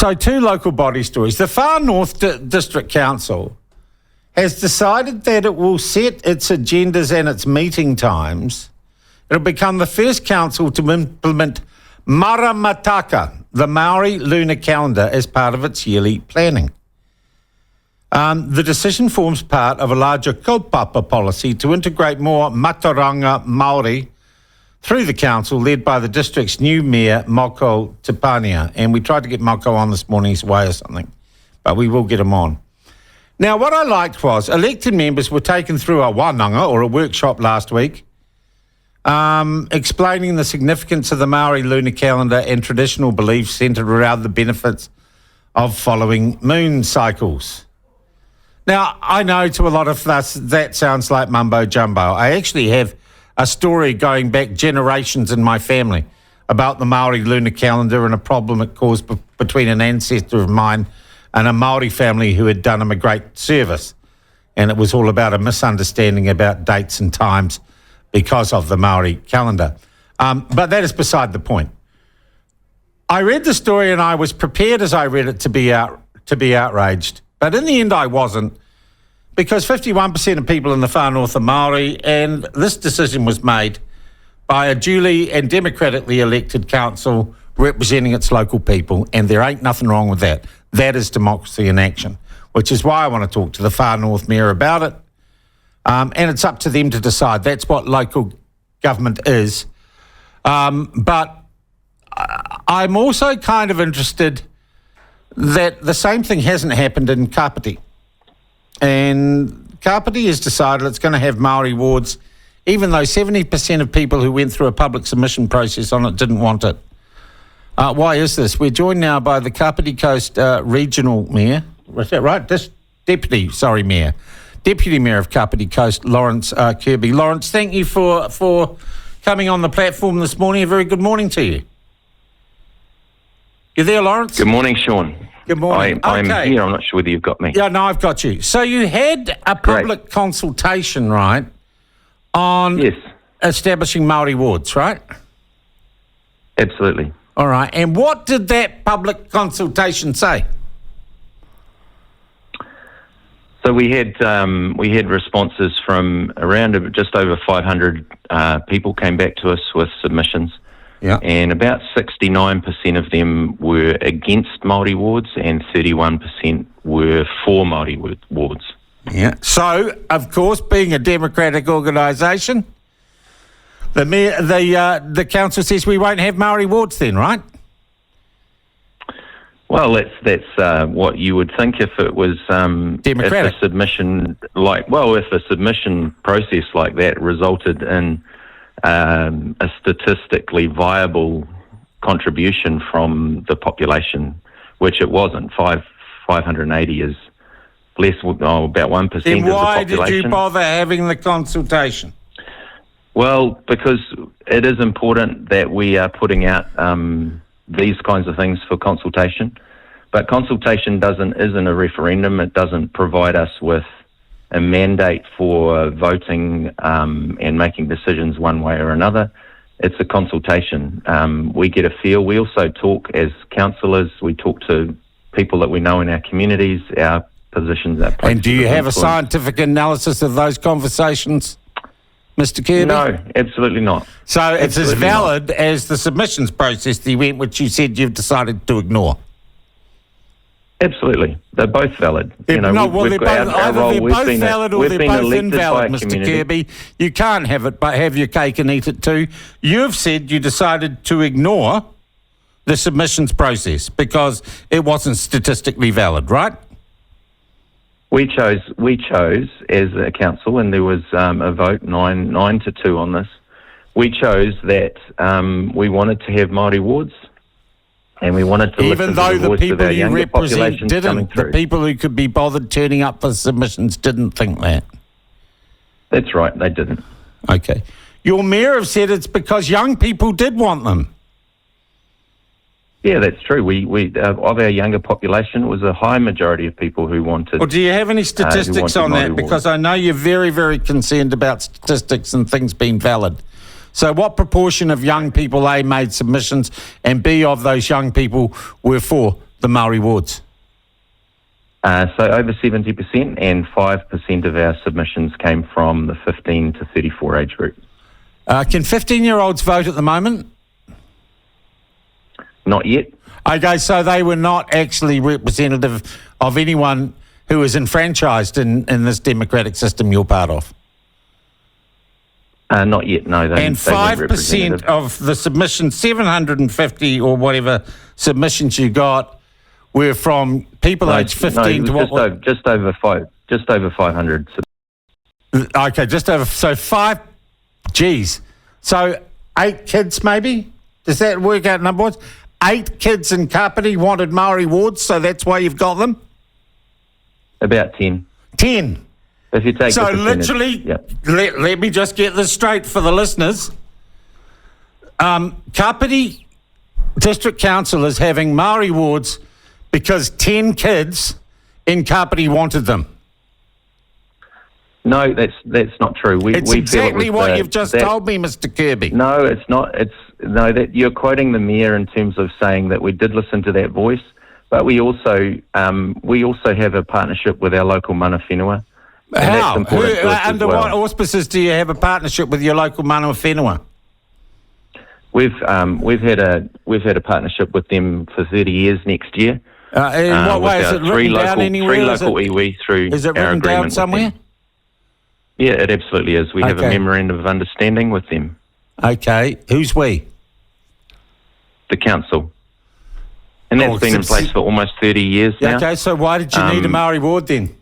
So 2 local body stories. The Far North District Council has decided that it will set its agendas and its meeting times. It'll become the first council to implement Maramataka, the Maori lunar calendar, as part of its yearly planning. The decision forms part of a larger kaupapa policy to integrate more Mataranga Māori through the council, led by the district's new mayor, Moko Tipania. And we tried to get Moko on this morning, he's away or something, but we will get him on. Now, what I liked was elected members were taken through a wānanga, or a workshop last week, explaining the significance of the Maori lunar calendar and traditional beliefs centred around the benefits of following moon cycles. Now, I know to a lot of us that sounds like mumbo jumbo. I actually have a story going back generations in my family about the Maori lunar calendar and a problem it caused between an ancestor of mine and a Maori family who had done him a great service. And it was all about a misunderstanding about dates and times because of the Maori calendar. But that is beside the point. I read the story and I was prepared as I read it to be outraged. But in the end, I wasn't, because 51% of people in the Far North are Māori, and this decision was made by a duly and democratically elected council representing its local people, and there ain't nothing wrong with that. That is democracy in action, which is why I want to talk to the Far North Mayor about it. And it's up to them to decide. That's what local government is. But I'm also kind of interested that the same thing hasn't happened in Kāpiti. And Kāpiti has decided it's going to have Māori wards, even though 70% of people who went through a public submission process on it didn't want it. Why is this? We're joined now by the Kāpiti Coast Regional Mayor. Was that right? Deputy Mayor of Kāpiti Coast, Lawrence Kirby. Lawrence, thank you for coming on the platform this morning. A very good morning to you. You there, Lawrence? Good morning, Sean. Good morning. I'm here. I'm not sure whether you've got me. Yeah, no, I've got you. So you had a public consultation, right, on establishing Māori wards, right? Absolutely. All right. And what did that public consultation say? So we had responses from around just over 500 people came back to us with submissions. Yeah. And about 69% of them were against Māori wards and 31% were for Māori wards. Yeah. So, of course, being a democratic organisation, the council says we won't have Māori wards then, right? Well, that's what you would think if it was democratic. If a submission process like that resulted in a statistically viable contribution from the population, which it wasn't. 580 is less, about 1% of the population. Then why did you bother having the consultation? Well, because it is important that we are putting out these kinds of things for consultation. But consultation isn't a referendum. It doesn't provide us with a mandate for voting and making decisions one way or another. It's a consultation. We get a feel. We also talk as councillors. We talk to people that we know in our communities, our positions. And do you have a scientific analysis of those conversations, Mr. Kirby? No, absolutely not. So it's as valid as the submissions process, the event which you said you've decided to ignore? Absolutely. They're both valid. They're both valid or they're both invalid, Mr. Kirby. You can't have your cake and eat it too. You've said you decided to ignore the submissions process because it wasn't statistically valid, right? We chose as a council, and there was a vote 9-2 on this. We chose that we wanted to have Māori wards. And we wanted to even though the people you represent didn't, the people who could be bothered turning up for submissions didn't think that. That's right, they didn't. Okay. Your mayor have said it's because young people did want them. Yeah, that's true. We of our younger population, it was a high majority of people who wanted. Well, do you have any statistics on that? Because I know you're very, very concerned about statistics and things being valid. So what proportion of young people, A, made submissions, and B, of those young people were for the Maori wards? So over 70%, and 5% of our submissions came from the 15 to 34 age group. Can 15-year-olds vote at the moment? Not yet. Okay, so they were not actually representative of anyone who is enfranchised in this democratic system you're part of? Not yet, no. And they weren't 5% representative. of the submissions, 750 or whatever submissions you got, were from people aged 15 to what? Just over 500. Okay, just over. So 5. Geez. So 8 kids, maybe? Does that work out number-wise? 8 kids in Kapiti wanted Maori wards, so that's why you've got them? About 10. 10. If you take So the percentage, literally, yep. let me just get this straight for the listeners. Kāpiti District Council is having Maori wards because 10 kids in Kāpiti wanted them. No, that's not true. It's we exactly feel it was what you've just told me, Mr. Kirby. No, it's not. That you're quoting the mayor in terms of saying that we did listen to that voice, but we also have a partnership with our local mana whenua. And How? that's important to us as Under well. what auspices do you have a partnership with your local mana whenua? We've had a partnership with them for 30 years next year. In what way? with Is our it written down anywhere? Three local iwi through Is it our written agreement down with somewhere? them. Yeah, it absolutely is. We have a Okay. memorandum of understanding with them, Okay. Who's we? the council. And that's been in place for almost 30 years now. Okay, so why did you need a Maori ward then?